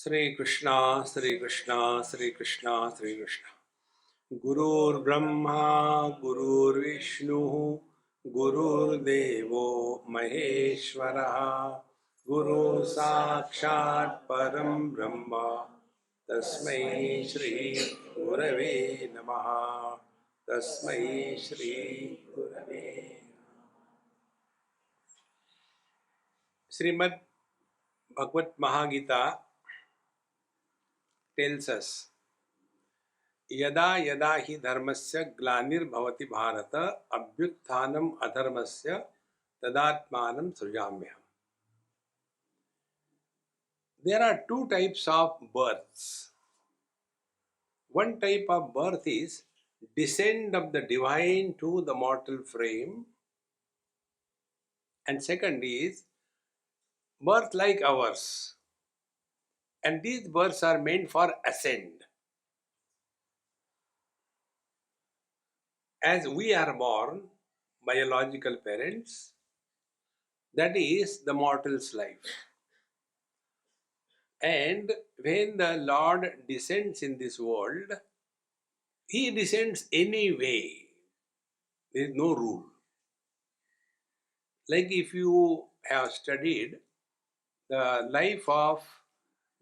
Sri Krishna, Sri Krishna, Sri Krishna, Sri Krishna. Gurur Brahma, Gurur Vishnu, Gurur Devo Maheshwara, Guru Sakshat Param Brahma, Tasmai Shri Gurave Namaha, Tasmai Shri Gurave. Srimad Bhagavad Mahagita tells us यदा यदा हि धर्मस्य ग्लानिर्भवति Bharat अभ्युत्थानम् अधर्मस्य तदात्मानं सृजाम्यहम्. There are two types of births. One type of birth is descent of the divine to the mortal frame, and second is birth like ours. And these births are meant for ascent. As we are born, biological parents, that is the mortal's life. And when the Lord descends in this world, He descends anyway. There is no rule. Like if you have studied the life of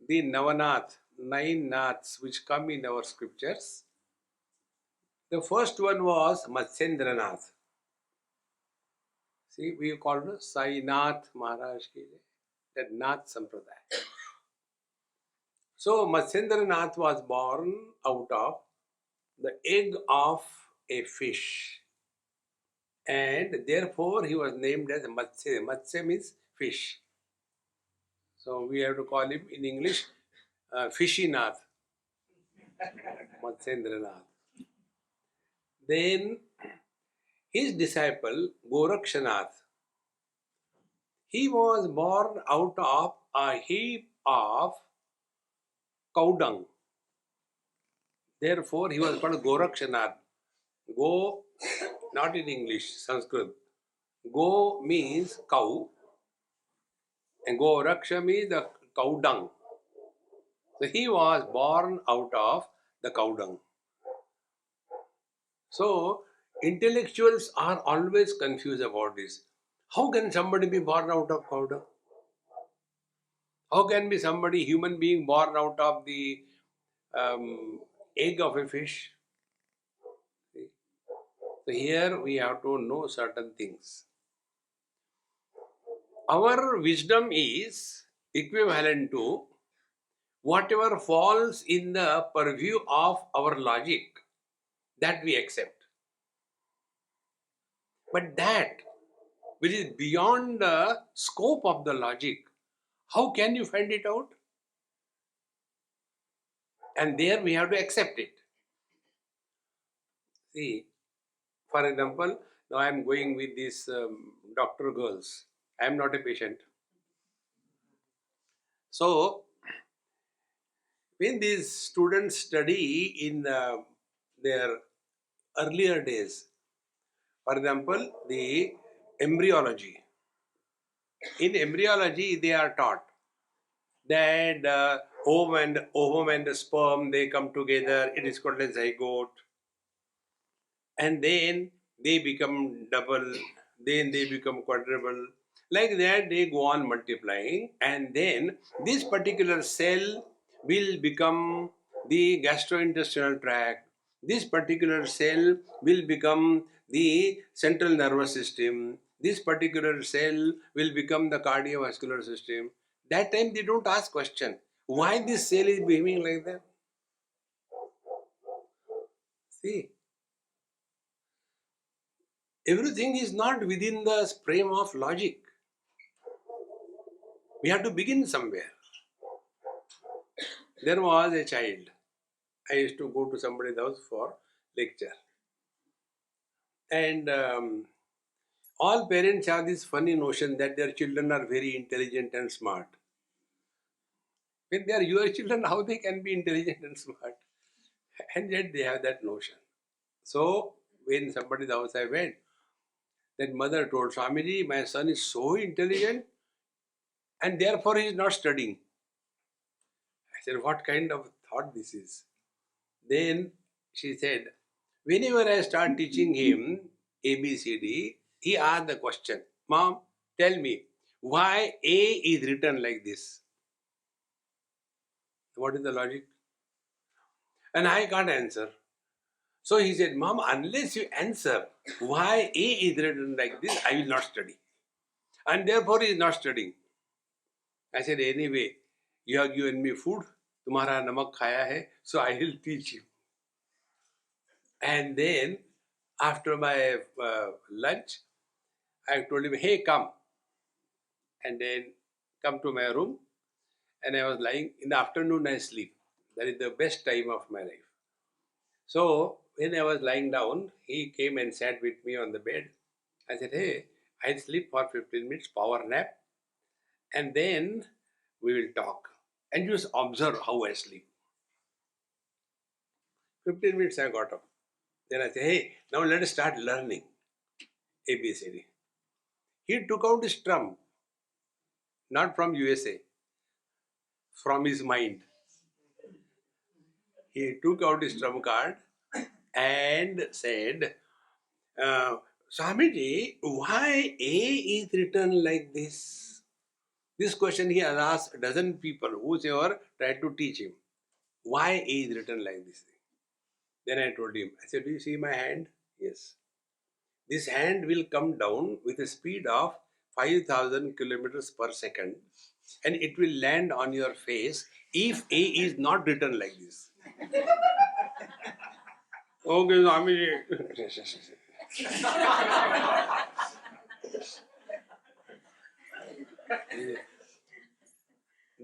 the Navanath, 9 Naths which come in our scriptures, the first one was Matsyendranath. See, we call it Sainath Maharaj ki jai, that Nath Sampradaya. So Matsyendranath was born out of the egg of a fish, and therefore he was named as Matsya. Matsya means fish. So we have to call him in English Fishinath, Matsyendranath. Then his disciple Gorakshanath, he was born out of a heap of cow dung. Therefore he was called Gorakshanath. Go, not in English, Sanskrit. Go means cow, and Goraksha means the cow dung. So he was born out of the cow dung. So intellectuals are always confused about this. How can somebody be born out of cow dung? How can be somebody, human being, born out of the egg of a fish? See? So here we have to know certain things. Our wisdom is equivalent to whatever falls in the purview of our logic, that we accept. But that which is beyond the scope of the logic, how can you find it out? And there we have to accept it. See, for example, now I am going with these doctor girls. I am not a patient. So, when these students study in their earlier days, for example, the embryology. In embryology, they are taught that ovum and the sperm, they come together, it is called a zygote. And then they become double, then they become quadruple. Like that, they go on multiplying, and then this particular cell will become the gastrointestinal tract. This particular cell will become the central nervous system. This particular cell will become the cardiovascular system. That time they don't ask question. Why this cell is behaving like that? See, everything is not within the frame of logic. We have to begin somewhere. There was a child. I used to go to somebody's house for lecture. And all parents have this funny notion that their children are very intelligent and smart. When they are your children, how they can be intelligent and smart? And yet they have that notion. So, when somebody's house I went, that mother told Swamiji, my son is so intelligent and therefore he is not studying. I said, what kind of thought this is? Then she said, whenever I start teaching him ABCD, he asked the question, Mom, tell me, why A is written like this? What is the logic? And I can't answer. So he said, Mom, unless you answer why A is written like this, I will not study. And therefore he is not studying. I said, anyway, you have given me food, तुम्हारा नमक खाया है, so I will teach you. And then, after my lunch, I told him, hey, come. And then, come to my room. And I was lying, in the afternoon I sleep. That is the best time of my life. So, when I was lying down, he came and sat with me on the bed. I said, hey, I'll sleep for 15 minutes, power nap. And then, we will talk. And just observe how I sleep. 15 minutes I got up. Then I said, hey, now let us start learning ABCD. He took out his drum, not from USA, from his mind. He took out his drum card and said, Swamiji, why A is written like this? This question he has asked a dozen people, whosoever tried to teach him. Why A is written like this? Then I told him, I said, do you see my hand? Yes. This hand will come down with a speed of 5,000 kilometers per second and it will land on your face if A is not written like this. Okay, Swamiji.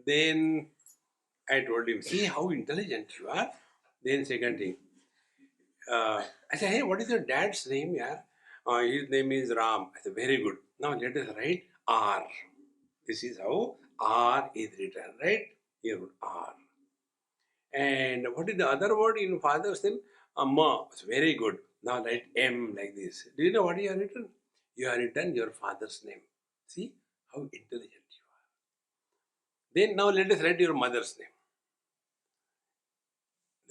Then I told him, see how intelligent you are. Then second thing, I said, hey, what is your dad's name, yaar? His name is Ram. I said, very good. Now let us write R. This is how R is written, right? Here, R. And what is the other word in father's name? Ma. It's very good. Now write M like this. Do you know what you have written? You have written your father's name. See how intelligent you are. Then now let us write your mother's name.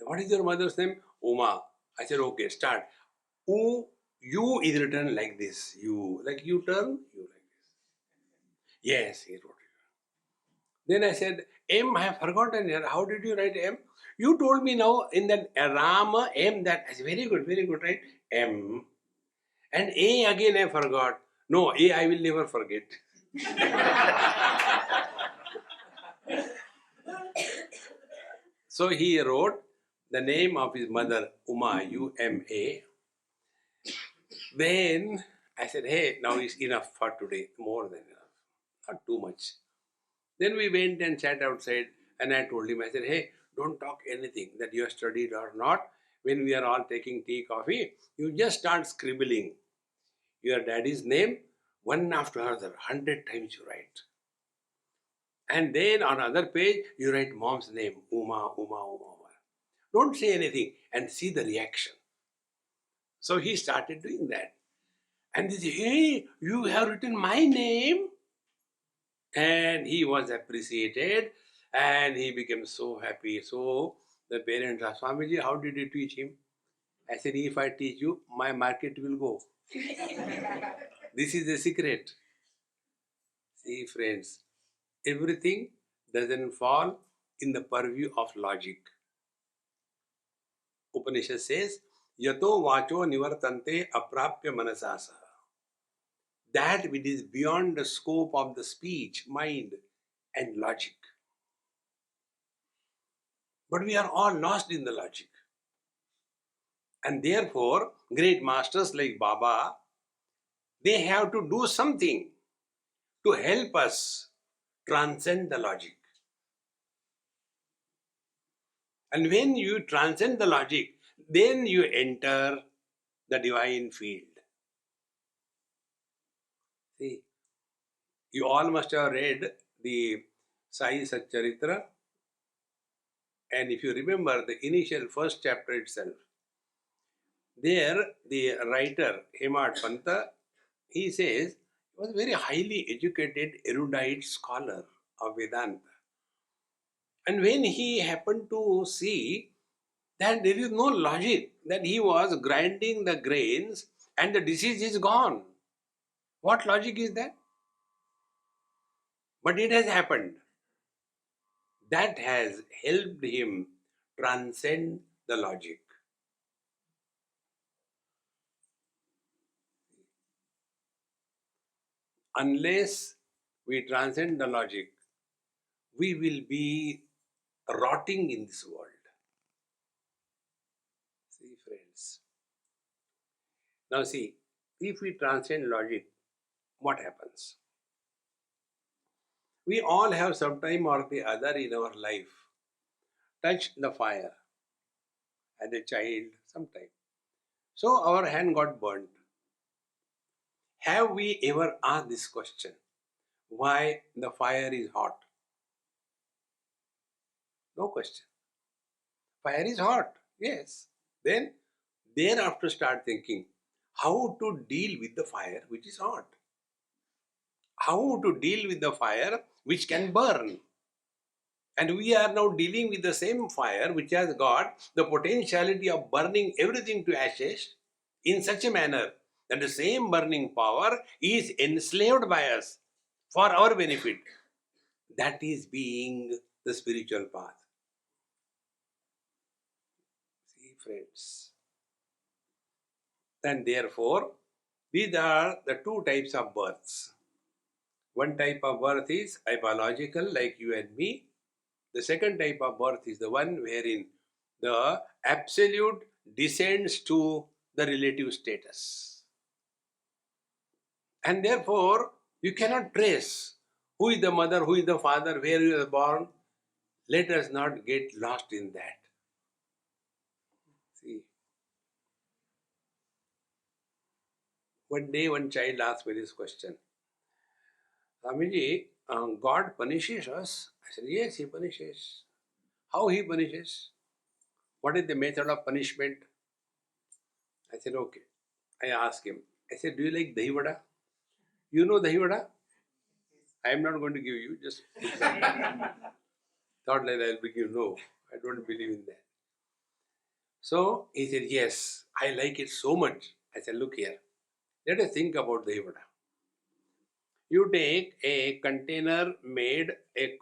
What is your mother's name? Uma. I said, okay, start. U is written like this. U. Like you turn, you like this. Yes, he wrote it. Then I said, M, I have forgotten here. How did you write M? You told me now in that Rama, M, that. I said, very good, right? M. And A again I forgot. No, A I will never forget. So he wrote the name of his mother, Uma, U-M-A. Then I said, hey, now it's enough for today, more than enough, not too much. Then we went and sat outside and I told him, I said, hey, don't talk anything that you have studied or not. When we are all taking tea, coffee, you just start scribbling your daddy's name, one after another, 100 times you write. And then on another page, you write mom's name, Uma. Don't say anything and see the reaction. So he started doing that. And he said, hey, you have written my name. And he was appreciated and he became so happy. So the parents asked, Swamiji, how did you teach him? I said, if I teach you, my market will go. This is the secret. See, friends, everything doesn't fall in the purview of logic. Upanishad says, Yato vacho nivartante aprapya manasasa. That which is beyond the scope of the speech, mind, and logic. But we are all lost in the logic. And therefore, great masters like Baba, they have to do something to help us transcend the logic. And when you transcend the logic, then you enter the divine field. See, you all must have read the Sai Satcharitra. And if you remember the initial first chapter itself, there the writer, Hemad Panta, he says, he was a very highly educated, erudite scholar of Vedanta. And when he happened to see that there is no logic, that he was grinding the grains and the disease is gone. What logic is that? But it has happened. That has helped him transcend the logic. Unless we transcend the logic, we will be rotting in this world. See, friends. Now, see, if we transcend logic, what happens? We all have sometime or the other in our life touched the fire as a child, sometime. So our hand got burnt. Have we ever asked this question? Why the fire is hot? No question. Fire is hot. Yes. Then thereafter start thinking how to deal with the fire which is hot. How to deal with the fire which can burn. And we are now dealing with the same fire which has got the potentiality of burning everything to ashes in such a manner that the same burning power is enslaved by us for our benefit. That is being the spiritual path. See, friends. And therefore, these are the two types of births. One type of birth is a biological, like you and me. The second type of birth is the one wherein the absolute descends to the relative status. And therefore, you cannot trace who is the mother, who is the father, where you were born. Let us not get lost in that. See, one day one child asked me this question. Swamiji, God punishes us. I said, yes, He punishes. How He punishes? What is the method of punishment? I said, okay. I asked him. I said, do you like dahi vada? You know dahi vada? I am not going to give you, just thought like I'll give you. No, I don't believe in that. So he said, yes, I like it so much. I said, look here, let us think about dahi vada. You take a container made, a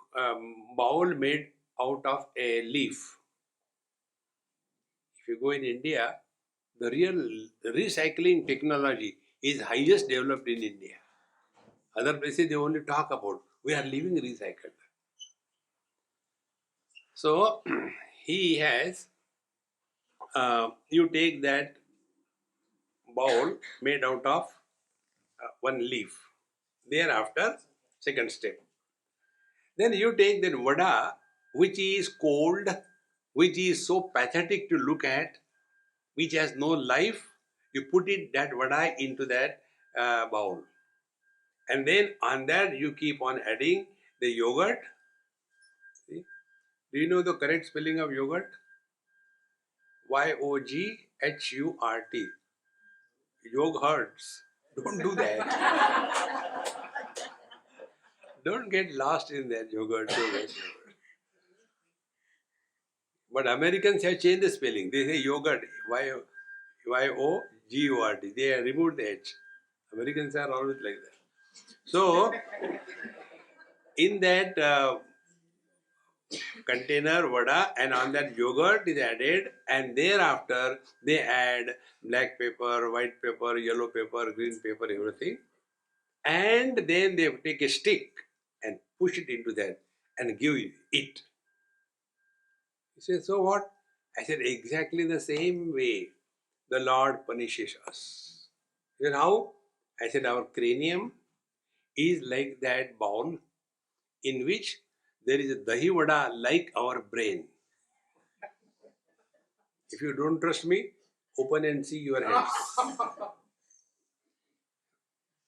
bowl made out of a leaf. If you go in India, the real recycling technology is highest developed in India. Other places they only talk about, we are leaving recycled. So he has, you take that bowl made out of one leaf. Thereafter, second step. Then you take that vada, which is cold, which is so pathetic to look at, which has no life. You put it that vada into that bowl, and then on that you keep on adding the yogurt. See? Do you know the correct spelling of yogurt? Yoghurt. Yogurts. Don't do that. Don't get lost in that yogurt. But Americans have changed the spelling. They say yogurt. Yogurt. They have removed the H. Americans are always like that. So, in that container vada, and on that yogurt is added, and thereafter they add black pepper, white pepper, yellow pepper, green pepper, everything, and then they take a stick and push it into that and give it. He said, so what? I said, exactly the same way the Lord punishes us. He said, how? I said, our cranium is like that bowl in which there is a dahi vada like our brain. If you don't trust me, open and see your heads.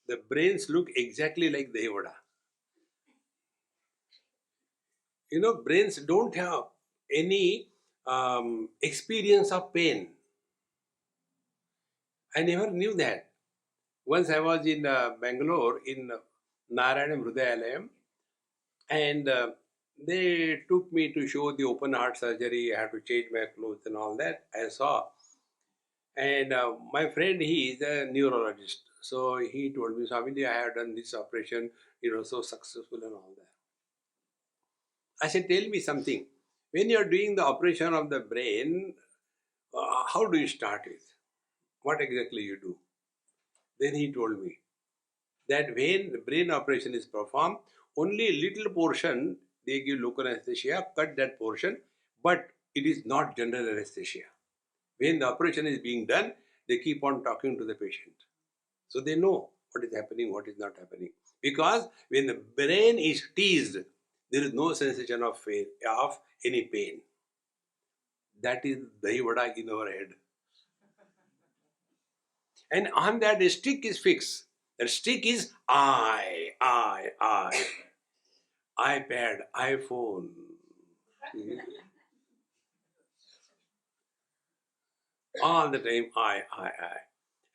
The brains look exactly like dahi vada. You know, brains don't have any experience of pain. I never knew that. Once I was in Bangalore in Narayanam Hrudayalayam, and They took me to show the open heart surgery. I had to change my clothes and all that. I saw. And my friend, he is a neurologist. So he told me, Swami, I have done this operation, so successful and all that. I said, tell me something. When you are doing the operation of the brain, how do you start with? What exactly you do? Then he told me that when the brain operation is performed, only a little portion they give local anesthesia, cut that portion, but it is not general anesthesia. When the operation is being done, they keep on talking to the patient. So they know what is happening, what is not happening. Because when the brain is teased, there is no sensation of any pain. That is dahi vada in our head. And on that, a stick is fixed. That stick is I. iPad, iPhone. All the time, I.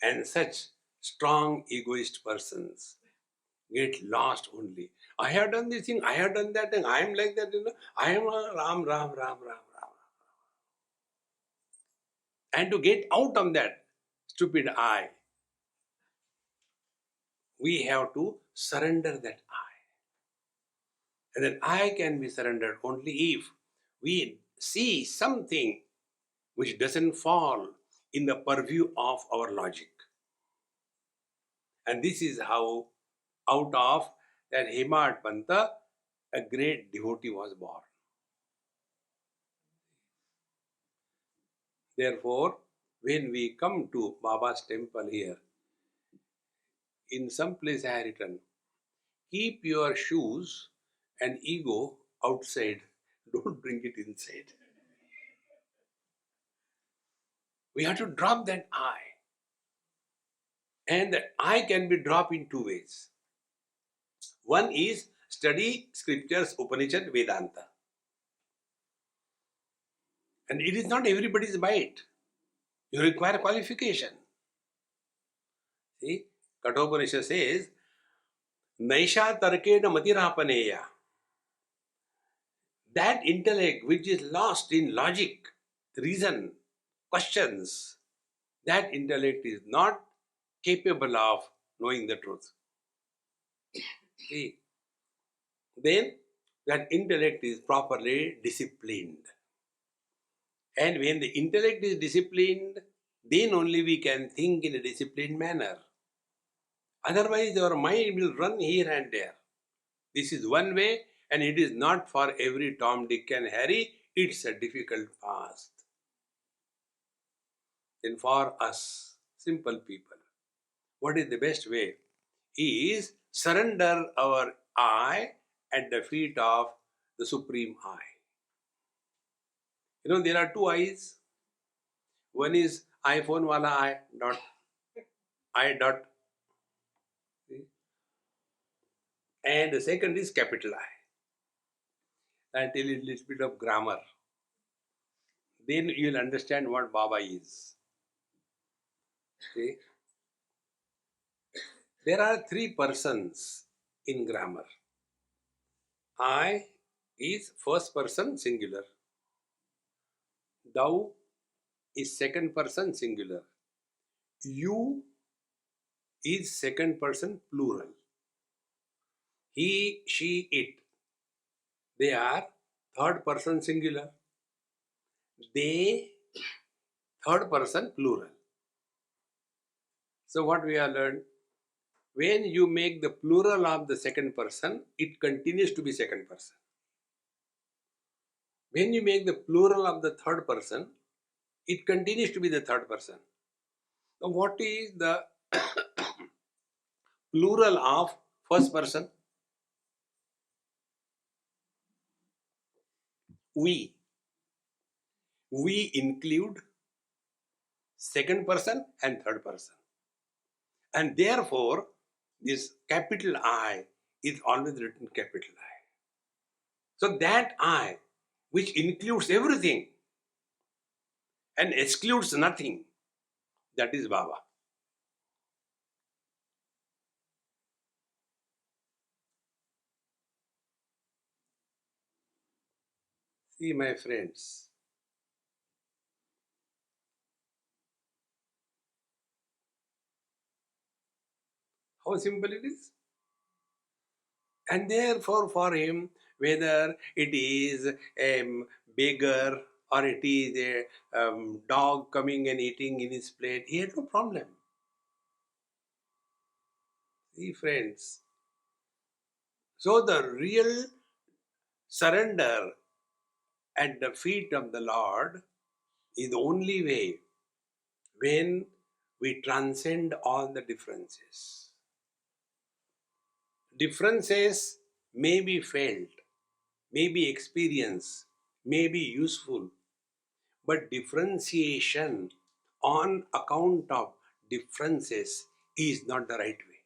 And such strong egoist persons get lost only. I have done this thing, I have done that thing, I am like that, I am Ram. And to get out of that stupid I, we have to surrender that I. And that I can be surrendered only if we see something which doesn't fall in the purview of our logic. And this is how, out of that Hemad Panta, a great devotee was born. Therefore, when we come to Baba's temple here, in some place I have written, keep your shoes and ego outside, don't bring it inside. We have to drop that I. And that I can be dropped in two ways. One is study scriptures, Upanishad, Vedanta. And it is not everybody's bite. You require qualification. See, Kathopanishad says, Naisha Tarkena Matirapaneya. That intellect which is lost in logic, reason, questions, that intellect is not capable of knowing the truth. See, then that intellect is properly disciplined. And when the intellect is disciplined, then only we can think in a disciplined manner. Otherwise, our mind will run here and there. This is one way, and it is not for every Tom, Dick, and Harry. It's a difficult task. Then for us, simple people, what is the best way? Is surrender our I at the feet of the Supreme I. There are two I's. One is iPhone wala I dot. And the second is capital I. I'll tell you a little bit of grammar. Then you'll understand what Baba is. Okay? There are three persons in grammar. I is first person singular. Thou is second person singular. You is second person plural. He, she, it. They are third person singular. They, third person plural. So what we have learned? When you make the plural of the second person, it continues to be second person. When you make the plural of the third person, it continues to be the third person. Now, what is the plural of first person? We. We include second person and third person. And therefore, this capital I is always written capital I. So that I, which includes everything and excludes nothing, that is Baba. See, my friends, how simple it is. And therefore, for him, whether it is a beggar or it is a dog coming and eating in his plate, he had no problem. See, friends. So, the real surrender at the feet of the Lord is the only way when we transcend all the differences. Differences may be felt, may be experienced, may be useful, but differentiation on account of differences is not the right way.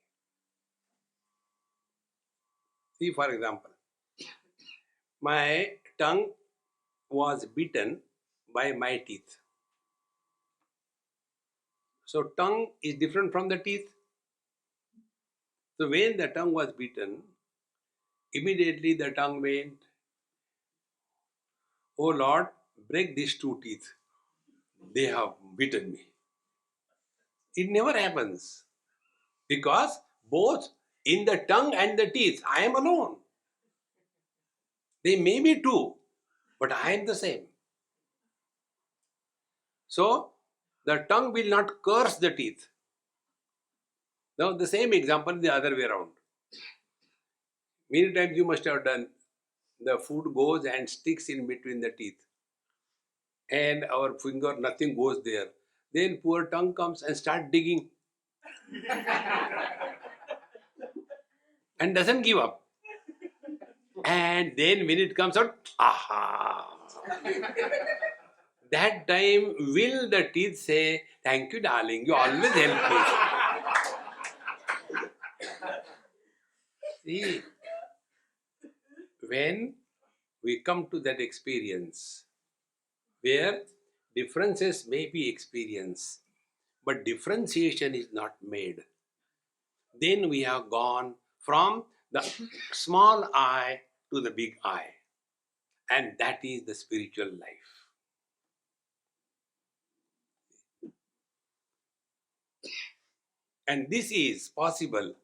See, for example, my tongue was bitten by my teeth. So, tongue is different from the teeth. So, when the tongue was bitten, immediately the tongue went, "Oh Lord, break these two teeth. They have bitten me." It never happens because both in the tongue and the teeth, I am alone. They may be two, but I am the same. So, the tongue will not curse the teeth. Now, the same example the other way around. Many times you must have done. The food goes and sticks in between the teeth, and our finger, nothing goes there. Then poor tongue comes and start digging and doesn't give up. And then when it comes out, aha! That time will the teeth say, "Thank you, darling, you always help me." See, when we come to that experience where differences may be experienced, but differentiation is not made, then we have gone from the small I to the big I, and that is the spiritual life. And this is possible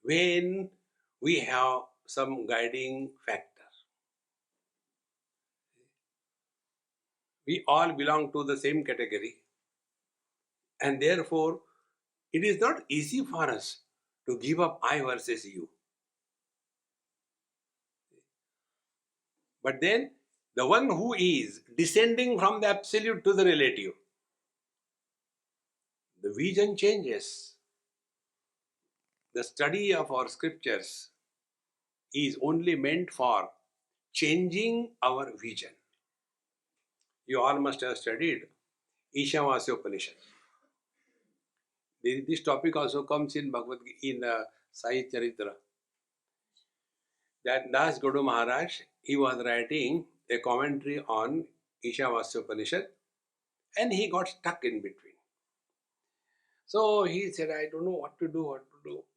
when we have some guiding factor. We all belong to the same category, and therefore it is not easy for us to give up I versus you. But then the one who is descending from the absolute to the relative, the vision changes. The study of our scriptures is only meant for changing our vision. You all must have studied Ishavasya Upanishad. This topic also comes in Bhagavad Gita, in Sai Charitra. That Das Guru Maharaj, he was writing a commentary on Ishavasya Upanishad, and he got stuck in between. So he said, "I don't know what to do.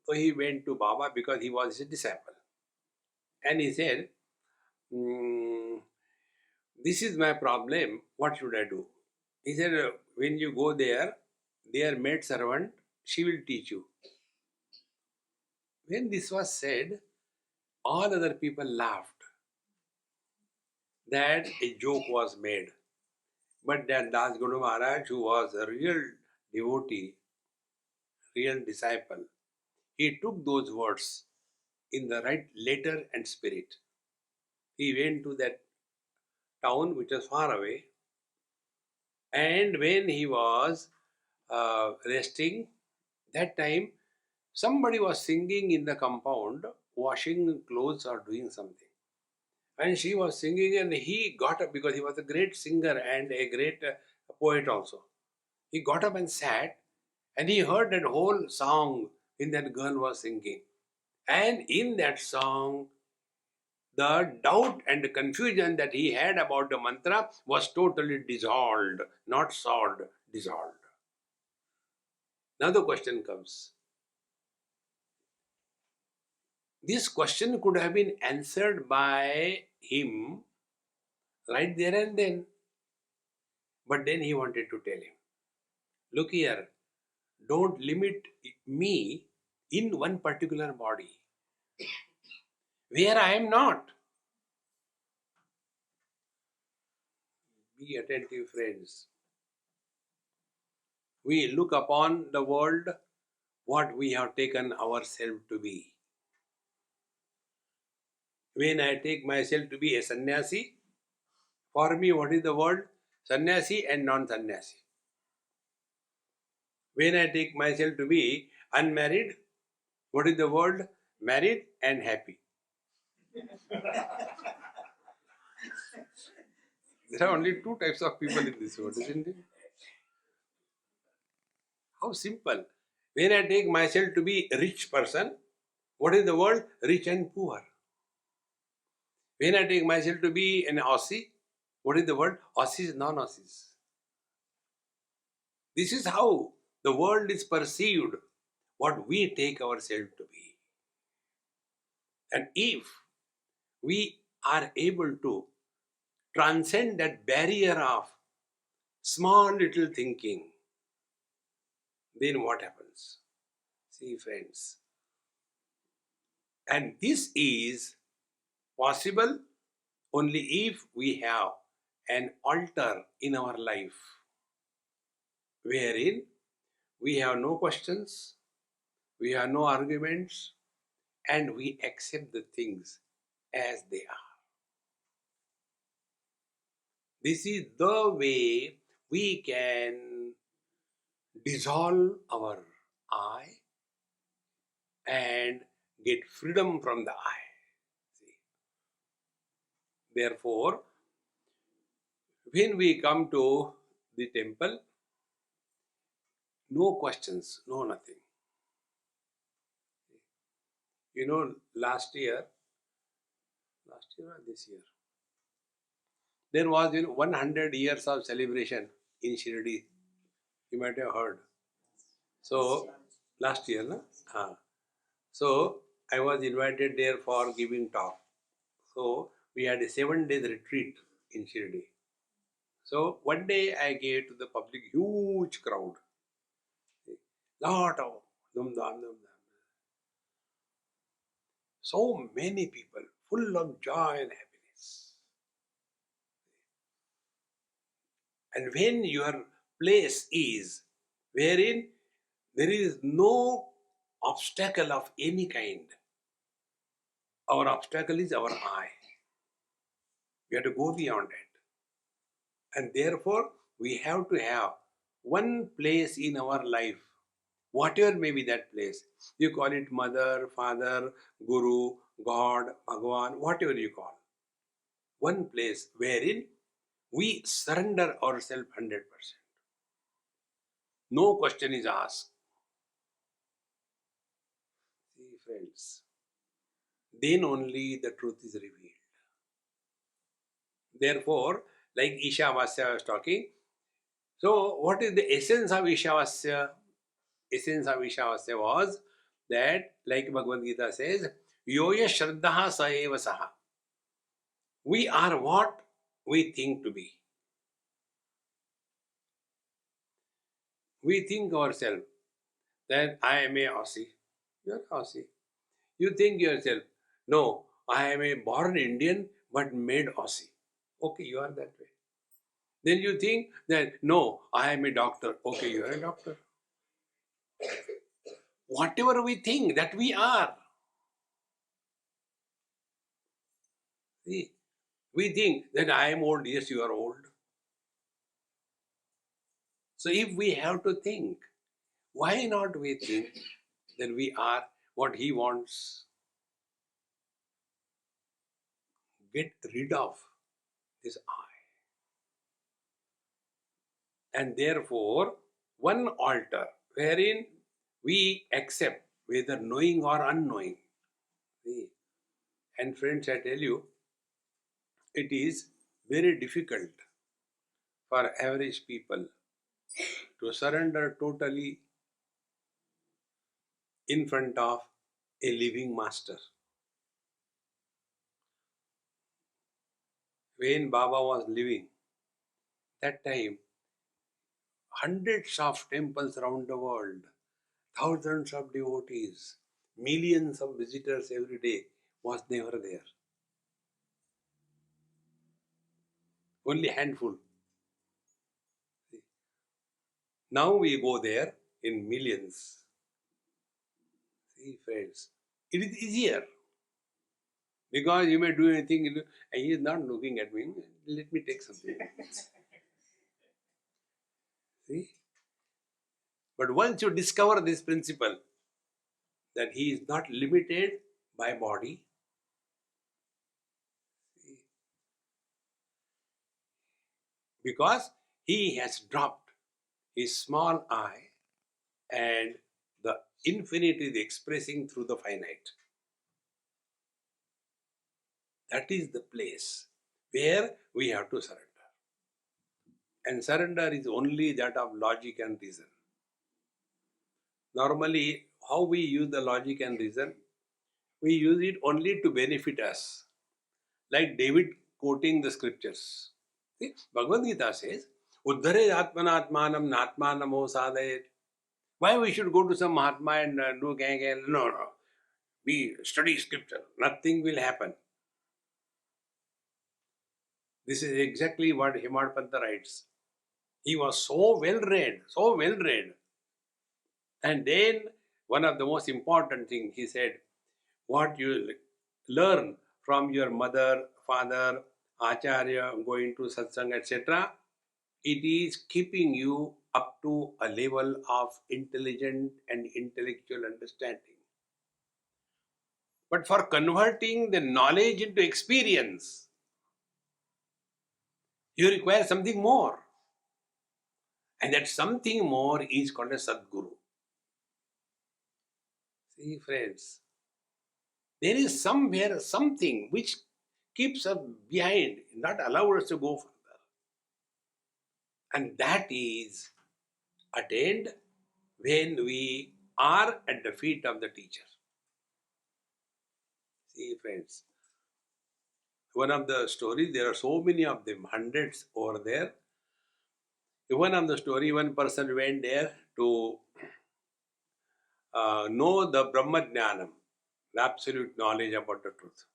So he went to Baba because he was his disciple. And he said, "Mm, this is my problem. What should I do?" He said, "When you go there, their maid servant, she will teach you." When this was said, all other people laughed that a joke was made. But that Das Guru Maharaj, who was a real devotee, real disciple, he took those words in the right letter and spirit. He went to that town which was far away, and when he was resting, that time somebody was singing in the compound, washing clothes or doing something. And she was singing, and he got up because he was a great singer and a great poet also. He got up and sat, and he heard that whole song in that girl was singing. And in that song, the doubt and the confusion that he had about the mantra was totally dissolved, not solved, dissolved. Now the question comes. This question could have been answered by him right there and then. But then he wanted to tell him, look here, don't limit me in one particular body where I am not. Be attentive, friends. We look upon the world what we have taken ourselves to be. When I take myself to be a sannyasi, for me, what is the word? Sannyasi and non-sannyasi. When I take myself to be unmarried, what is the word? Married and happy. There are only two types of people in this world, isn't it? How simple. When I take myself to be a rich person, what is the word? Rich and poor. When I take myself to be an Aussie, what is the word? Aussies, non-Aussies. This is how the world is perceived, what we take ourselves to be. And if we are able to transcend that barrier of small little thinking, then what happens? See, friends. And this is possible only if we have an altar in our life wherein we have no questions, we have no arguments, and we accept the things as they are. This is the way we can dissolve our I and get freedom from the I. See? Therefore, when we come to the temple, no questions, no nothing. You know, last year or this year, there was 100 years of celebration in Shirdi. You might have heard. So, last year, no? So, I was invited there for giving talk. So, we had a 7 days retreat in Shirdi. So, one day I gave to the public huge crowd. Lot of dum dum dum dum. So many people, full of joy and happiness. And when your place is wherein there is no obstacle of any kind, our obstacle is our I. We have to go beyond it. And therefore, we have to have one place in our life, whatever may be that place. You call it mother, father, guru, God, Bhagavan, whatever you call. One place wherein we surrender ourselves 100%. No question is asked. See, friends, then only the truth is revealed. Therefore, like Ishavasya was talking, so what is the essence of Ishavasya? Essence of Ishavasya was that, like Bhagavad Gita says, Yoya Shraddha Sa Eva Saha. We are what we think to be. We think ourselves that I am a Aussie. You are Aussie. You think yourself, no, I am a born Indian but made Aussie. Okay, you are that way. Then you think that, no, I am a doctor. Okay, you are a doctor. Whatever we think that we are. See, we think that I am old. Yes, you are old. So if we have to think, why not we think that we are what he wants? Get rid of this I. And therefore, one altar wherein we accept whether knowing or unknowing. See? And friends, I tell you, it is very difficult for average people to surrender totally in front of a living master. when Baba was living, that time, hundreds of temples around the world, thousands of devotees, millions of visitors every day was never there. Only handful. Now we go there in millions. See, friends, it is easier because you may do anything and he is not looking at me. Let me take something. See? But once you discover this principle that he is not limited by body, because he has dropped his small I and the infinite is expressing through the finite. That is the place where we have to surrender. And surrender is only that of logic and reason. Normally, how we use the logic and reason? We use it only to benefit us. Like David quoting the scriptures. See, Bhagavad Gita says, Uddhare Atmanatmanam Natmanamo Sadayet. Why we should go to some Mahatma and do gang? No, no. We study scripture. Nothing will happen. This is exactly what Himad Panta writes. He was so well read, so well read. And then one of the most important things he said, what you learn from your mother, father, acharya, going to satsang, etc., it is keeping you up to a level of intelligent and intellectual understanding. But for converting the knowledge into experience, you require something more. And that something more is called a Sadguru. See, friends, there is somewhere something which keeps us behind, not allow us to go further. And that is attained when we are at the feet of the teacher. See, friends, one of the stories, there are so many of them, hundreds over there. One of the story, one person went there to know the Brahma Jnanam, the absolute knowledge about the truth.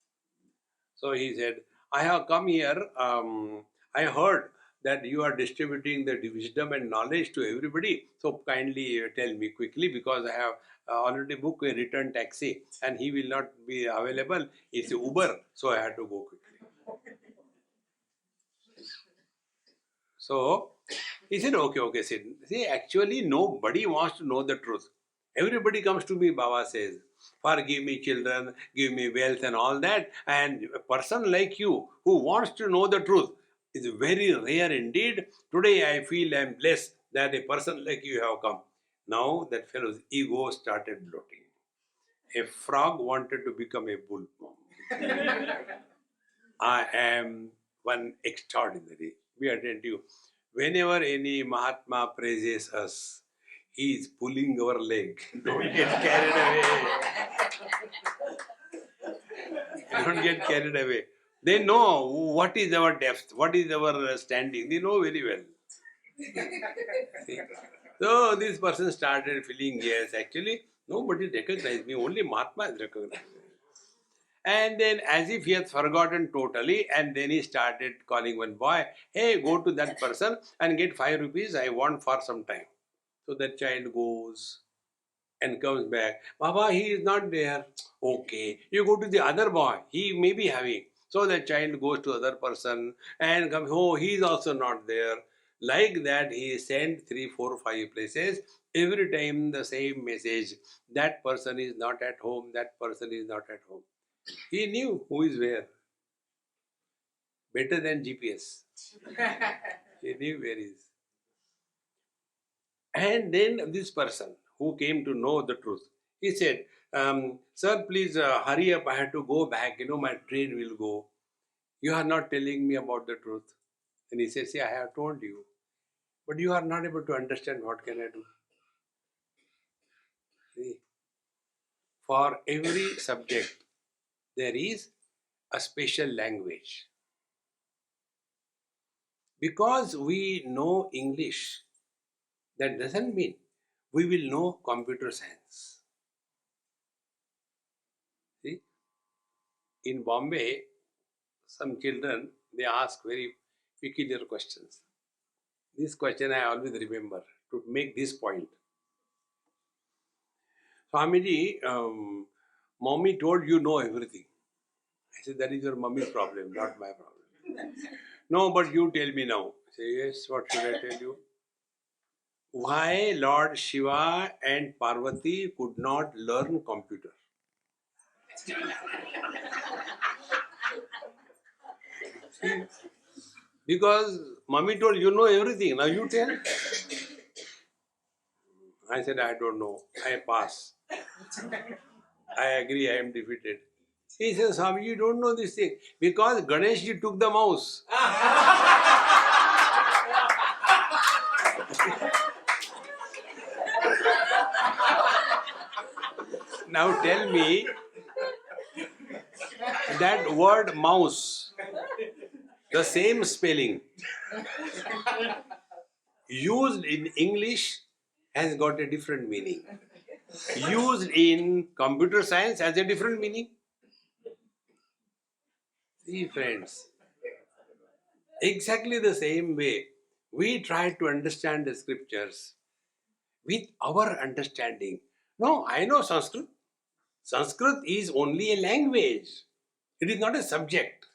So he said, I have come here, I heard that you are distributing the wisdom and knowledge to everybody. So kindly tell me quickly because I have already booked a return taxi and he will not be available. It's Uber, so I had to go quickly. So he said, okay, Sid. See, actually nobody wants to know the truth. Everybody comes to me, Baba says, for give me children, give me wealth and all that. And a person like you who wants to know the truth is very rare indeed. Today I feel I am blessed that a person like you have come. Now that fellow's ego started bloating. A frog wanted to become a bull. I am one extraordinary. Be attentive. Whenever any Mahatma praises us, he is pulling our leg. Don't get carried away. Don't get carried away. They know what is our depth, what is our standing. They know very well. See? So this person started feeling, yes, actually, nobody recognized me, only Mahatma is recognized. And then as if he had forgotten totally, and then he started calling one boy, hey, go to that person and get 5 rupees, I want for some time. So that child goes and comes back. Baba, he is not there. Okay, you go to the other boy, he may be having. So the child goes to other person and comes, oh, he is also not there. Like that, he sent 3, 4, 5 places. Every time the same message. That person is not at home, that person is not at home. He knew who is where. Better than GPS. He knew where he is. And then this person who came to know the truth, he said, sir, please hurry up. I have to go back. My train will go. You are not telling me about the truth. And he says, see, I have told you. But you are not able to understand what can I do. See, for every subject, there is a special language. Because we know English, that doesn't mean we will know computer science. See, in Bombay, some children they ask very peculiar questions. This question I always remember to make this point. Swamiji, mommy told you know everything. I said, that is your mommy's problem, not my problem. No, but you tell me now. I say, yes, what should I tell you? Why Lord Shiva and Parvati could not learn computer? See, because mommy told you know everything, now you tell. I said, I don't know. I pass. I agree, I am defeated. He says, Swami, you don't know this thing. Because Ganesh ji took the mouse. Now tell me that word mouse, the same spelling, used in English has got a different meaning. Used in computer science has a different meaning. See, friends, exactly the same way we try to understand the scriptures with our understanding. No, I know Sanskrit. Sanskrit is only a language. It is not a subject.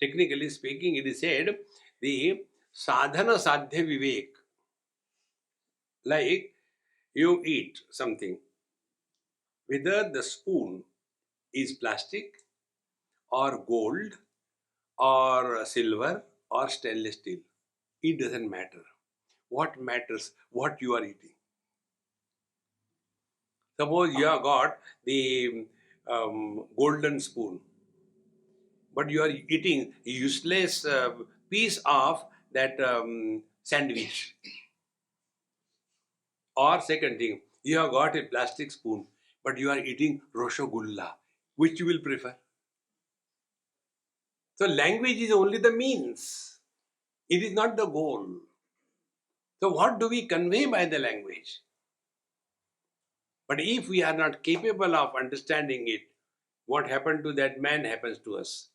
Technically speaking, it is said the sadhana sadhya vivek. Like you eat something, whether the spoon is plastic or gold or silver or stainless steel, it doesn't matter. What matters? What you are eating. Suppose you have got the golden spoon, but you are eating a useless piece of that sandwich. Or second thing, you have got a plastic spoon, but you are eating roshogulla. Which you will prefer? So language is only the means. It is not the goal. So what do we convey by the language? But if we are not capable of understanding it, what happened to that man happens to us.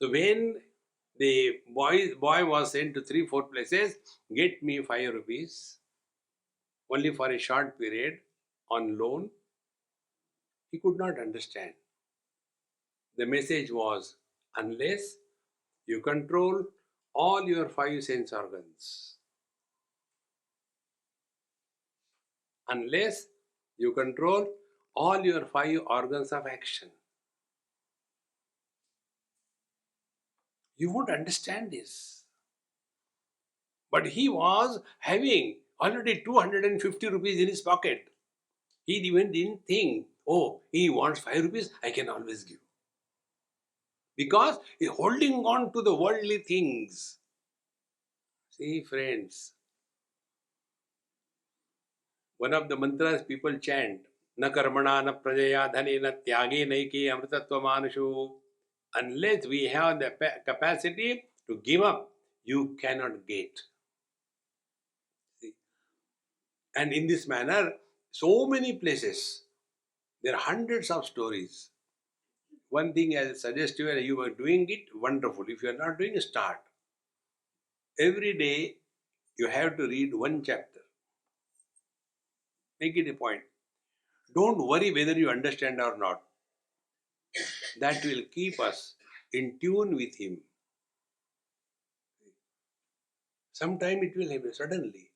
So when the boy was sent to 3-4 places, get me 5 rupees, only for a short period on loan, he could not understand. The message was, unless you control all your 5 sense organs, unless you control all your 5 organs of action, you won't understand this. But he was having already 250 rupees in his pocket. He even didn't think, oh, he wants 5 rupees, I can always give. Because he's holding on to the worldly things. See, friends, one of the mantras people chant, na karmana na prajaya dhane na tyage naike amritatva manushu. Unless we have the capacity to give up, you cannot get. See? And in this manner, so many places, there are hundreds of stories. One thing I suggest you are doing it, wonderful. If you are not doing, start. Every day, you have to read one chapter. Make it a point. Don't worry whether you understand or not. That will keep us in tune with Him. Sometime it will happen suddenly.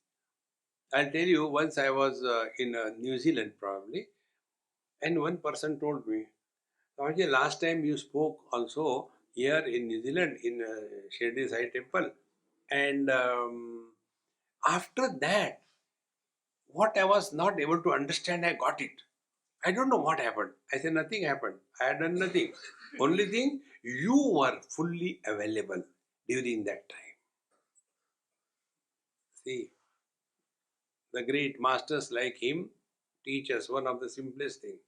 I'll tell you, once I was in New Zealand probably, and one person told me, Swamiji, last time you spoke also here in New Zealand in Shirdi Sai Temple, and after that, what I was not able to understand, I got it. I don't know what happened. I said, nothing happened. I had done nothing. Only thing, you were fully available during that time. See, the great masters like him teach us one of the simplest things.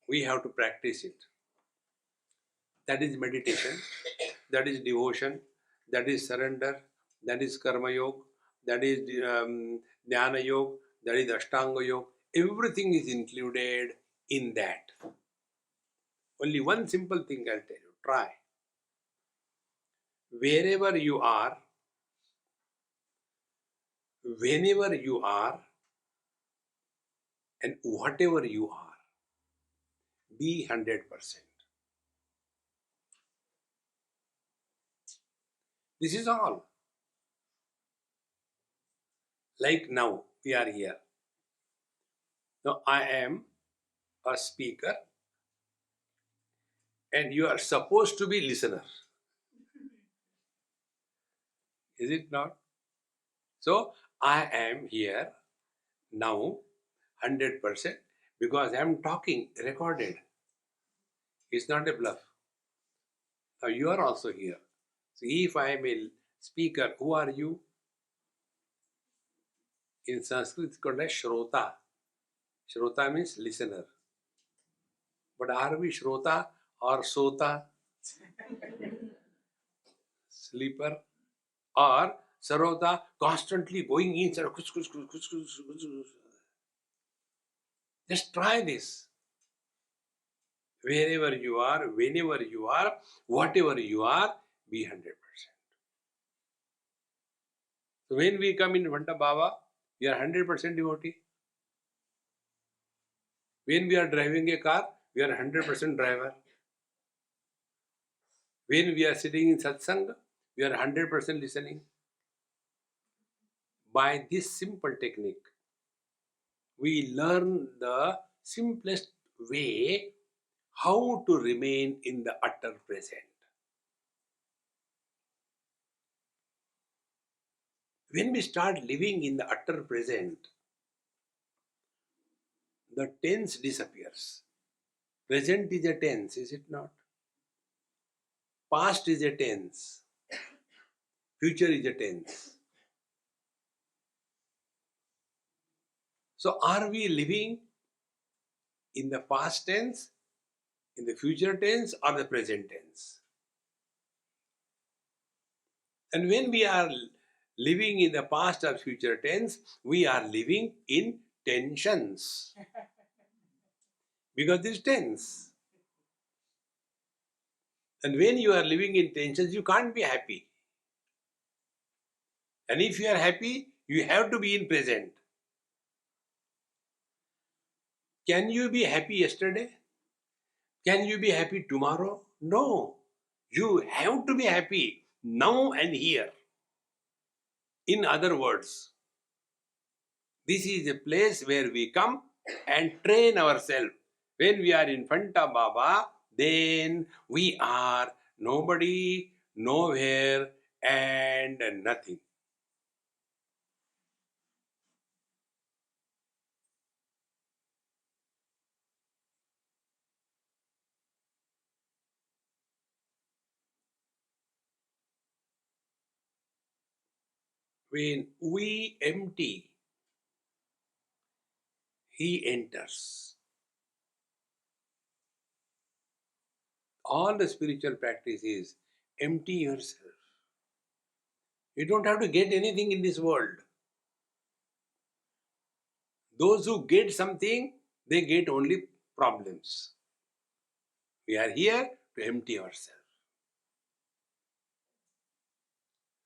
We have to practice it. That is meditation. That is devotion. that is surrender, that is karma yoga, that is jnana yoga, that is ashtanga yoga. Everything is included in that. Only one simple thing I'll tell you. Try. Wherever you are, whenever you are, and whatever you are, be 100%. This is all. Like now, we are here. Now, I am a speaker, and you are supposed to be listener. Is it not? So, I am here now 100% because I am talking, recorded. It's not a bluff. Now, you are also here. So, if I am a speaker, who are you? In Sanskrit, it's called as Shrota. Shrota means listener. But are we Shrota or Sota? Sleeper? Or Sarota constantly going inside? Just try this. Wherever you are, whenever you are, whatever you are, be 100%. So when we come in front of Baba, we are 100% devotee. When we are driving a car, we are 100% driver. When we are sitting in satsang, we are 100% listening. By this simple technique, we learn the simplest way how to remain in the utter present. When we start living in the utter present, the tense disappears. Present is a tense, is it not? Past is a tense. Future is a tense. So are we living in the past tense, in the future tense, or the present tense? And when we are living in the past or future tense, we are living in tensions. Because this tense. And when you are living in tensions, you can't be happy. And if you are happy, you have to be in present. Can you be happy yesterday? Can you be happy tomorrow? No. You have to be happy now and here. In other words, this is a place where we come and train ourselves. When we are in front of Baba, then we are nobody, nowhere, and nothing. When we empty, he enters. All the spiritual practice is empty yourself. You don't have to get anything in this world. Those who get something, they get only problems. We are here to empty ourselves.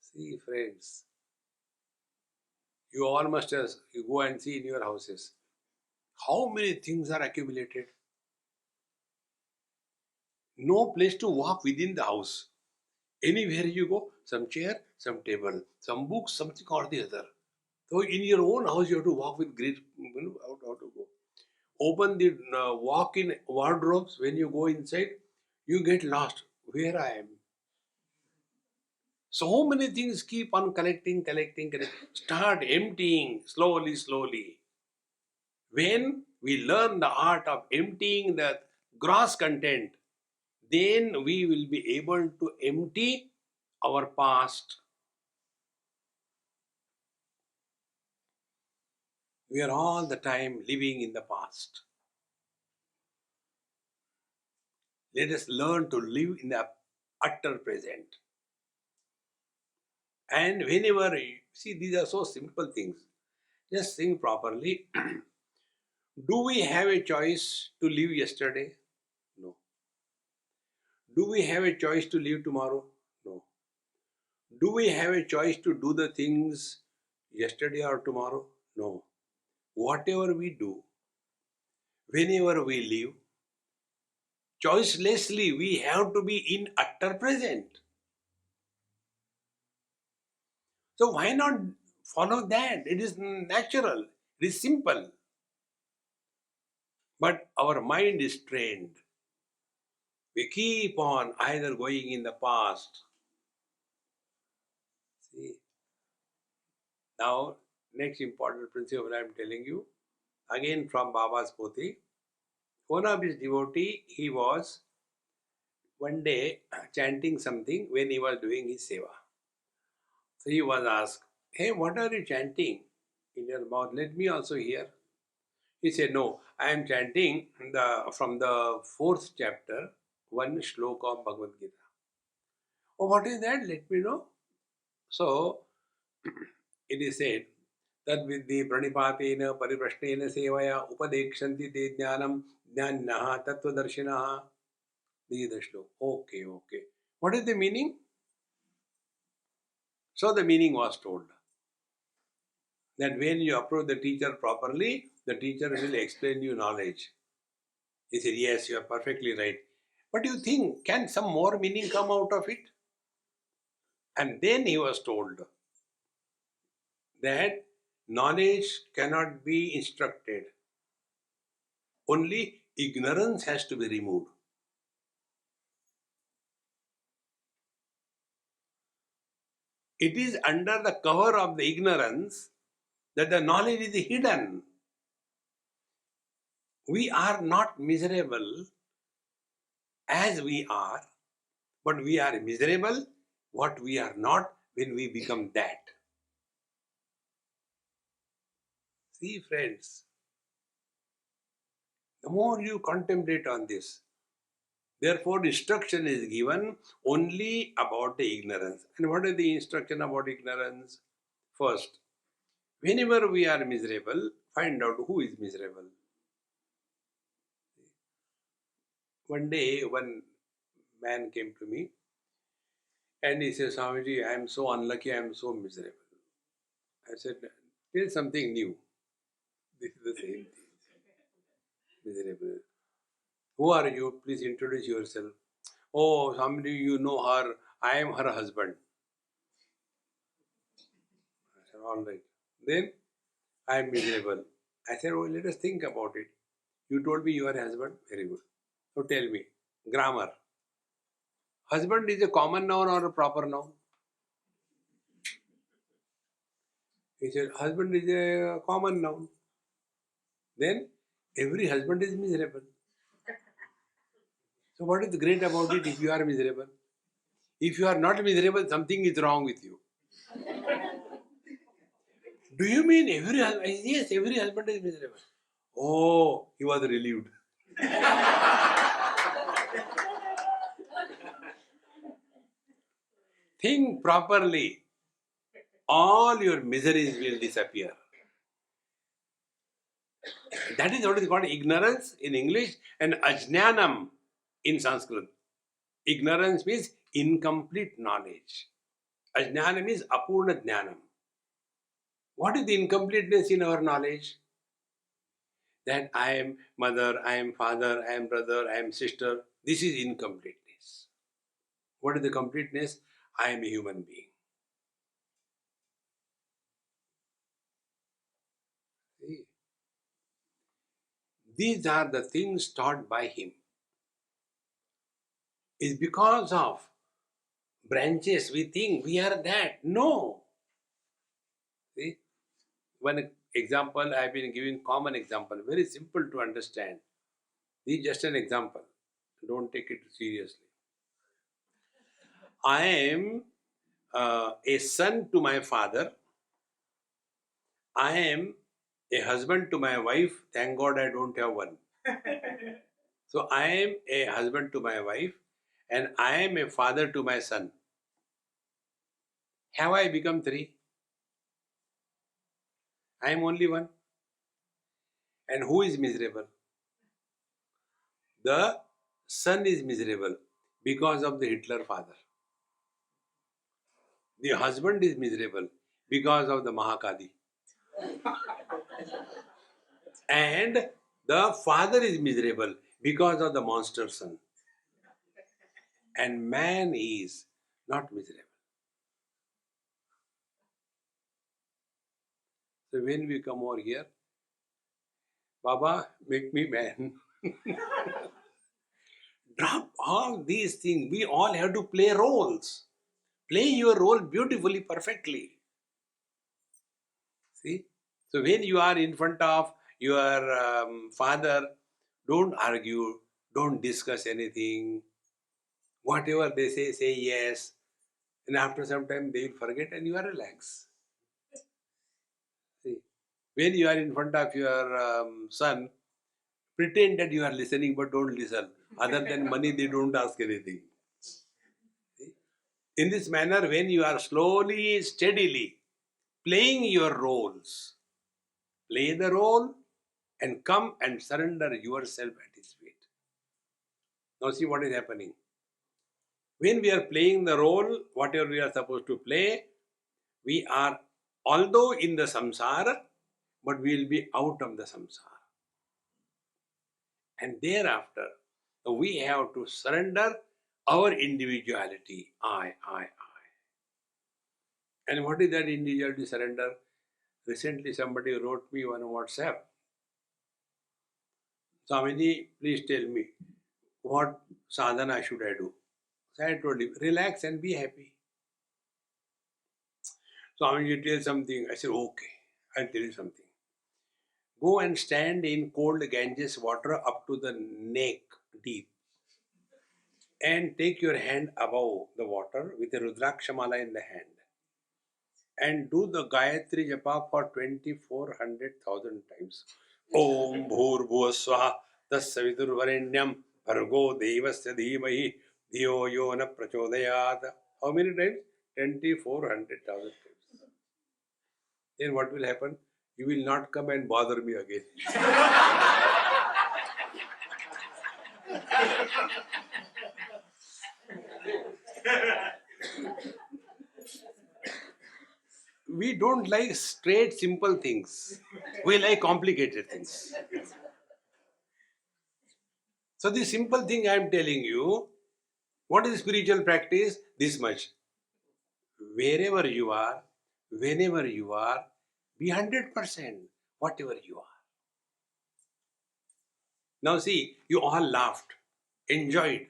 See, friends, you all must have, you go and see in your houses, how many things are accumulated. No place to walk within the house. Anywhere you go, some chair, some table, some books, something or the other. So in your own house, you have to walk with great, how to go. Open the walk-in wardrobes. When you go inside, you get lost. Where I am? So many things keep on collecting. Start emptying slowly, slowly. When we learn the art of emptying the gross content, then we will be able to empty our past. We are all the time living in the past. Let us learn to live in the utter present. And whenever, see, these are so simple things. Just think properly. Do we have a choice to live yesterday? No. Do we have a choice to live tomorrow? No. Do we have a choice to do the things yesterday or tomorrow? No. Whatever we do, whenever we live, choicelessly we have to be in utter present. So why not follow that? It is natural, it is simple. But our mind is trained. We keep on either going in the past. See, now next important principle I am telling you, again from Baba's Poti. One of his devotee, he was one day chanting something when he was doing his seva. So he was asked, "Hey, what are you chanting in your mouth? Let me also hear." He said, "No, I am chanting from the fourth chapter, one shloka of Bhagavad Gita." "Oh, what is that? Let me know." So it is said that with the pranipatena pariprashnena sevaya upadekshanti te jnanam jnanaha tattvadarshinaha. This is the shloka. Okay, okay. What is the meaning? So the meaning was told that when you approach the teacher properly, the teacher will explain you knowledge. He said, "Yes, you are perfectly right. But you think, can some more meaning come out of it?" And then he was told that knowledge cannot be instructed. Only ignorance has to be removed. It is under the cover of the ignorance that the knowledge is hidden. We are not miserable as we are, but we are miserable what we are not when we become that. See, friends, the more you contemplate on this, therefore instruction is given only about the ignorance. And what is the instruction about ignorance? First, whenever we are miserable, find out who is miserable. One day, one man came to me and he said, "Swamiji, I am so unlucky, I am so miserable." I said, "Tell something new." This is the same thing. Miserable. "Who are you? Please introduce yourself." "Oh, somebody, you know her. I am her husband." I said, "All right. Then I am miserable." I said, "Oh, let us think about it. You told me you are a husband. Very good. So tell me, grammar. Husband is a common noun or a proper noun?" He said, "Husband is a common noun." Then every husband is miserable. So what is great about it if you are miserable? If you are not miserable, something is wrong with you. "Do you mean every husband?" "Yes, every husband is miserable." Oh, he was relieved. Think properly. All your miseries will disappear. That is what is called ignorance in English and ajnanam in Sanskrit. Ignorance means incomplete knowledge. Ajnanam is apurna jnanam. What is the incompleteness in our knowledge? That I am mother, I am father, I am brother, I am sister. This is incompleteness. What is the completeness? I am a human being. See? These are the things taught by him. It's because of branches we think we are that. No. See? One example I have been giving, common example, very simple to understand. This is just an example. Don't take it seriously. I am a son to my father. I am a husband to my wife. Thank God I don't have one. So I am a husband to my wife and I am a father to my son. Have I become three? I am only one. And who is miserable? The son is miserable because of the Hitler father. The husband is miserable because of the Mahakali. And the father is miserable because of the monster son. And man is not miserable. So when we come over here, Baba, make me man. Drop all these things. We all have to play roles. Play your role beautifully, perfectly. See? So when you are in front of your father, don't argue, don't discuss anything. Whatever they say yes. And after some time they will forget and you are relaxed. See? When you are in front of your son, pretend that you are listening but don't listen. Other than money, they don't ask anything. See? In this manner, when you are slowly, steadily playing your roles, play the role and come and surrender yourself at his feet. Now see what is happening. When we are playing the role, whatever we are supposed to play, we are although in the samsara, but we will be out of the samsara. And thereafter, we have to surrender our individuality. I. And what is that individuality surrender? Recently somebody wrote me on WhatsApp, Swamiji, please tell me what sadhana should I do? So I told him, relax and be happy. Swamiji, you tell something. I said, okay, I'll tell you something. Go and stand in cold Ganges water up to the neck deep. And take your hand above the water with a Rudrakshamala in the hand. And do the Gayatri Japa for 2400,000 times. Om Bhur Bhuvaswaha Tassavitur Varenyam Bhargo Devasya Dhimahi Dhiyo Yo Na Prachodayat. How many times? 2400,000 times. Then what will happen? You will not come and bother me again. We don't like straight, simple things. We like complicated things. So the simple thing I am telling you, what is spiritual practice? This much. Wherever you are, whenever you are, be 100% whatever you are. Now see, you all laughed, enjoyed.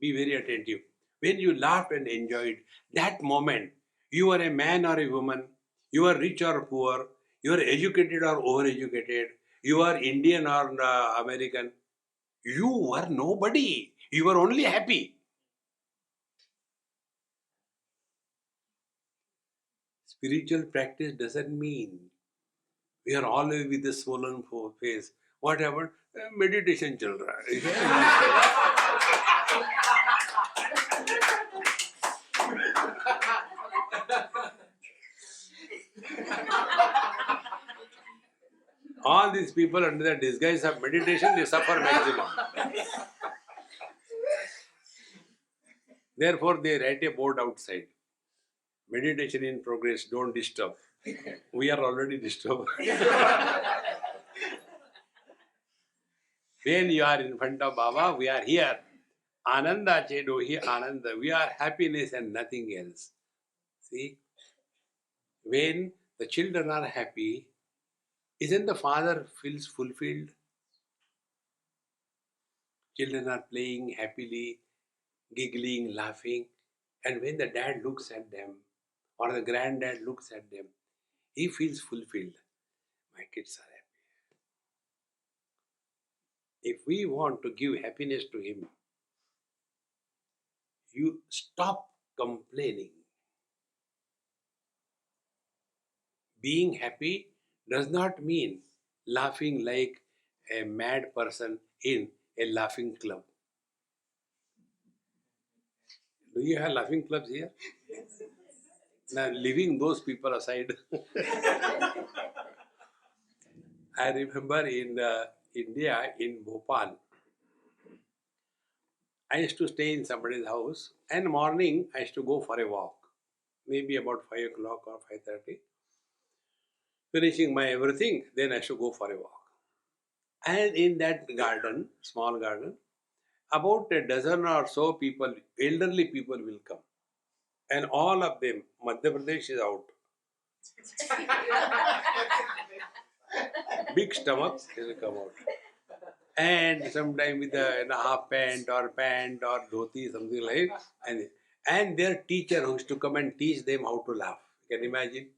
Be very attentive. When you laughed and enjoyed that moment, you are a man or a woman, you are rich or poor, you are educated or overeducated, you are Indian or American, you were nobody. You were only happy. Spiritual practice doesn't mean we are always with a swollen face. What happened? Meditation chal raha hai. All these people under the disguise of meditation, they suffer maximum. Therefore, they write a board outside. Meditation in progress, don't disturb. We are already disturbed. When you are in front of Baba, we are here. Ananda chedohi ananda. We are happiness and nothing else. See? When the children are happy, isn't the father feels fulfilled? Children are playing happily, giggling, laughing. And when the dad looks at them, or the granddad looks at them, he feels fulfilled. My kids are happy. If we want to give happiness to him, you stop complaining. Being happy does not mean laughing like a mad person in a laughing club. Do you have laughing clubs here? Now, leaving those people aside, I remember in India, in Bhopal, I used to stay in somebody's house, and morning I used to go for a walk, maybe about 5 o'clock or 5:30. Finishing my everything, then I should go for a walk. And in that garden, small garden, about a dozen or so people, elderly people will come. And all of them, Madhya Pradesh is out. Big stomach, they will come out. And sometime with a half pant or dhoti, something like, and their teacher who is to come and teach them how to laugh. You can imagine?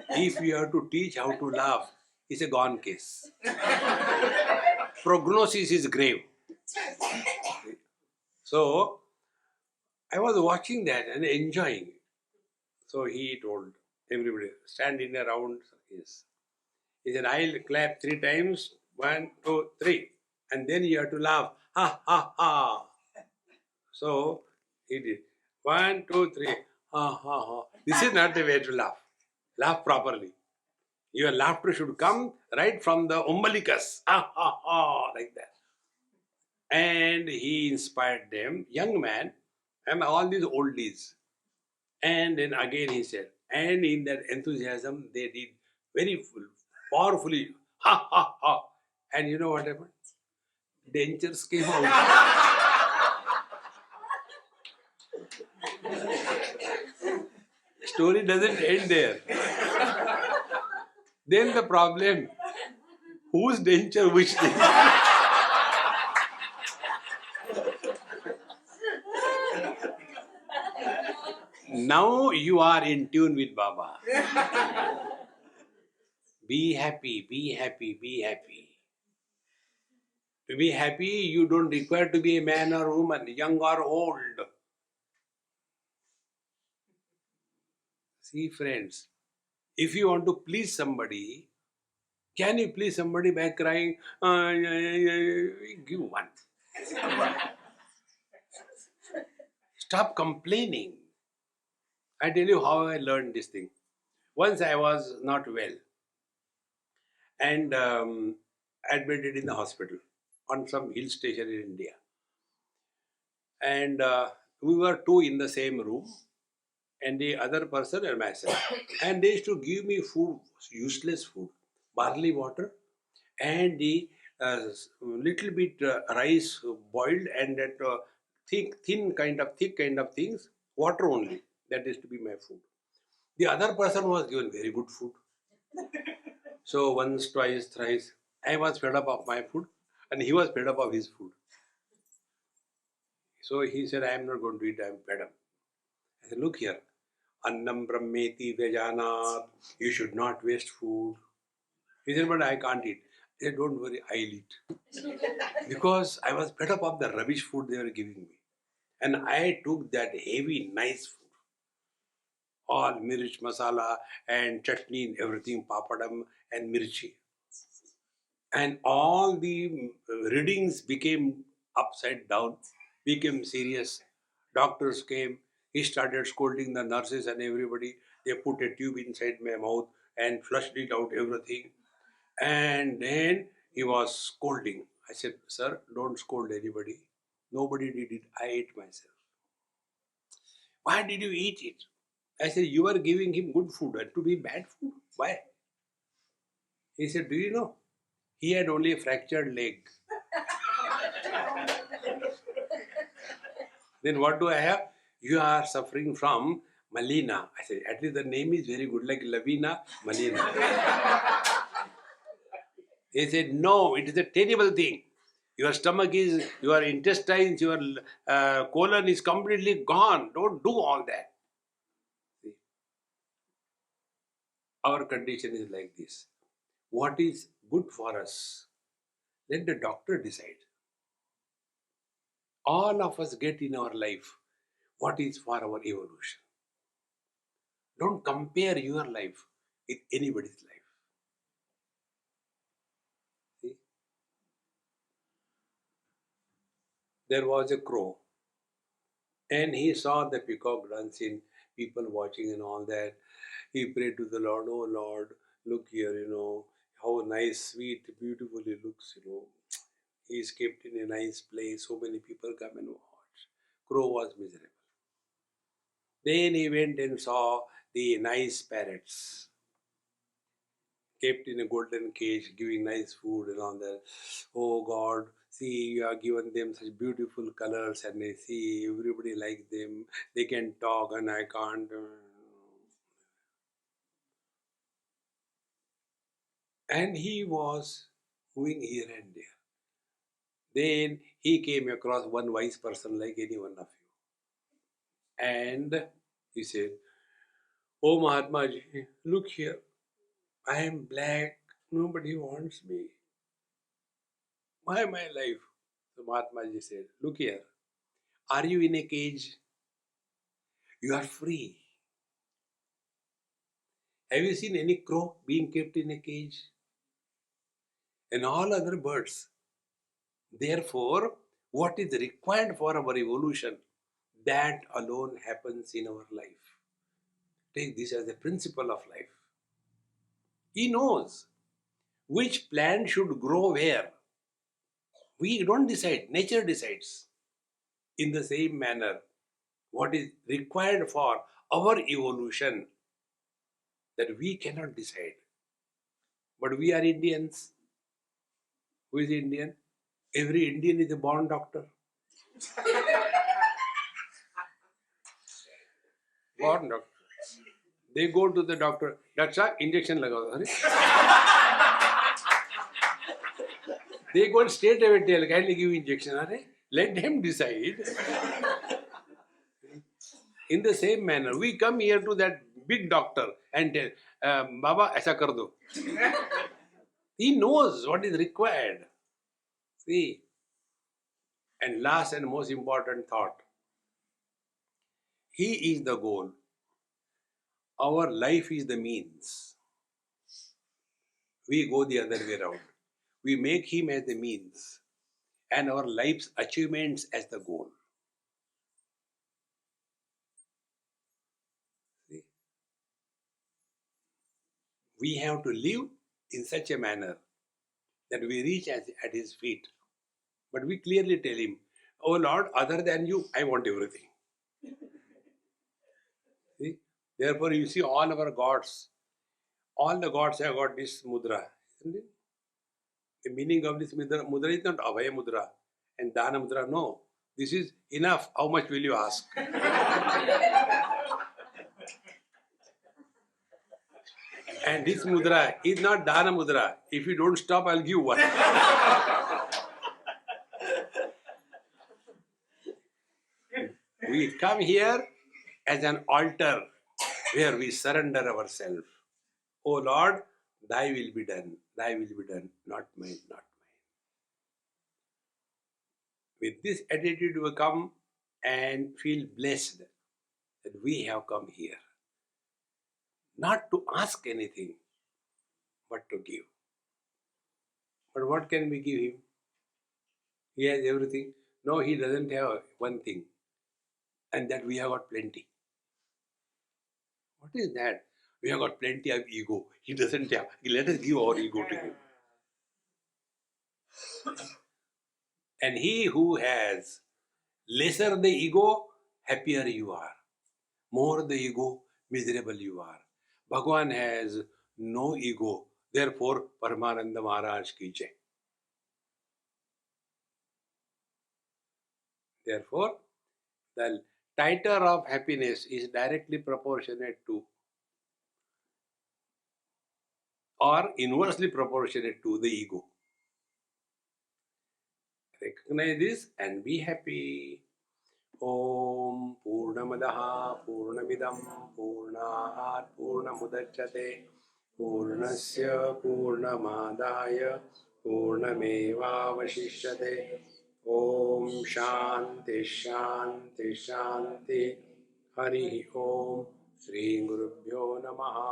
If you have to teach how to laugh, it's a gone case. Prognosis is grave. So I was watching that and enjoying it. So he told everybody, stand in a round. Yes. He said, I'll clap 3 times. 1, 2, 3. And then you have to laugh. Ha ha ha. So he did. 1, 2, 3. Ha ha ha. This is not the way to laugh. Laugh properly. Your laughter should come right from the umbilicus. Ha ha ha. Like that. And he inspired them, young man, and all these oldies. And then again he said, and in that enthusiasm, they did very powerfully, ha ha ha. And you know what happened? Dentures came out. Story doesn't end there. Then the problem, whose denture, which denture? Now you are in tune with Baba. Be happy, be happy, be happy. To be happy, you don't require to be a man or woman, young or old. See, friends, if you want to please somebody, can you please somebody by crying, give one. Stop complaining. I tell you how I learned this thing. Once I was not well and admitted in the hospital on some hill station in India. And we were two in the same room, and the other person and myself. And they used to give me food, useless food, barley water, and the little bit rice boiled, and that thick kind of things, water only. That is to be my food. The other person was given very good food. So once, twice, thrice, I was fed up of my food, and he was fed up of his food. So he said, I am not going to eat, I am fed up. I said, look here, annam brahmeti vyajanat, you should not waste food. He said, but I can't eat. I said, don't worry, I'll eat. Because I was fed up of the rubbish food they were giving me. And I took that heavy, nice food. All mirch, masala, and chutney, and everything, papadam, and mirchi. And all the readings became upside down, became serious. Doctors came. He started scolding the nurses and everybody. They put a tube inside my mouth and flushed it out, everything. And then he was scolding. I said, sir, don't scold anybody. Nobody did it. I ate myself. Why did you eat it? I said, you are giving him good food and to be bad food. Why? He said, do you know? He had only a fractured leg. Then what do I have? You are suffering from Malina. I said, at least the name is very good, like Lavina, Malina. He said, no, it is a terrible thing. Your stomach is, your intestines, your colon is completely gone. Don't do all that. See? Our condition is like this. What is good for us? Let the doctor decide. All of us get in our life what is for our evolution. Don't compare your life with anybody's life. See? There was a crow, and he saw the peacock dancing people watching and all that. He prayed to the Lord, oh Lord, look here, how nice, sweet, beautiful he looks, He is kept in a nice place. So many people come and watch. Crow was miserable. Then he went and saw the nice parrots kept in a golden cage, giving nice food and all that. Oh God, see, you have given them such beautiful colors, and they see everybody like them. They can talk, and I can't. And he was moving here and there. Then he came across one wise person like any one of you. And he said, oh Mahatma Ji, look here. I am black. Nobody wants me. Why my life? So Mahatma Ji said, look here. Are you in a cage? You are free. Have you seen any crow being kept in a cage? And all other birds. Therefore, what is required for our evolution, that alone happens in our life. Take this as a principle of life. He knows which plant should grow where. We don't decide, nature decides. In the same manner, what is required for our evolution, that we cannot decide. But we are Indians. Who is Indian? Every Indian is a born doctor. Born doctor. They go to the doctor. Doctor, injection lagao. They go and straight away tell, kindly give injection. Let him decide. In the same manner, we come here to that big doctor and tell, Baba, aisa kar do. He knows what is required. See. And last and most important thought. He is the goal. Our life is the means. We go the other way around. We make him as the means and our life's achievements as the goal. See? We have to live in such a manner that we reach at his feet. But we clearly tell him, oh Lord, other than you, I want everything. See? Therefore, you see all our gods, all the gods have got this mudra, isn't it? The meaning of this mudra is not Abhaya mudra and Dana mudra. No, this is enough. How much will you ask? And this mudra is not Dana mudra. If you don't stop, I'll give one. We come here as an altar where we surrender ourselves. Oh Lord, thy will be done. Thy will be done. Not mine, not mine. With this attitude, we come and feel blessed that we have come here. Not to ask anything, but to give. But what can we give him? He has everything. No, he doesn't have one thing. And that we have got plenty. What is that? We have got plenty of ego. He doesn't have. Let us give our ego to him. And he who has lesser the ego, happier you are. More the ego, miserable you are. Bhagavan has no ego. Therefore, Paramananda Maharaj ki jai. Therefore, the title of happiness is directly proportionate to or inversely proportionate to the ego. Recognize this and be happy. Om Purnamadaha Purnamidam Purnat Purnamudachyate Purnasya Purnamadaya Purnamevavashishyate. Om Shanti Shanti Shanti. Hari Om. Shri Gurubhyo Namaha.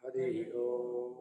Hari Om.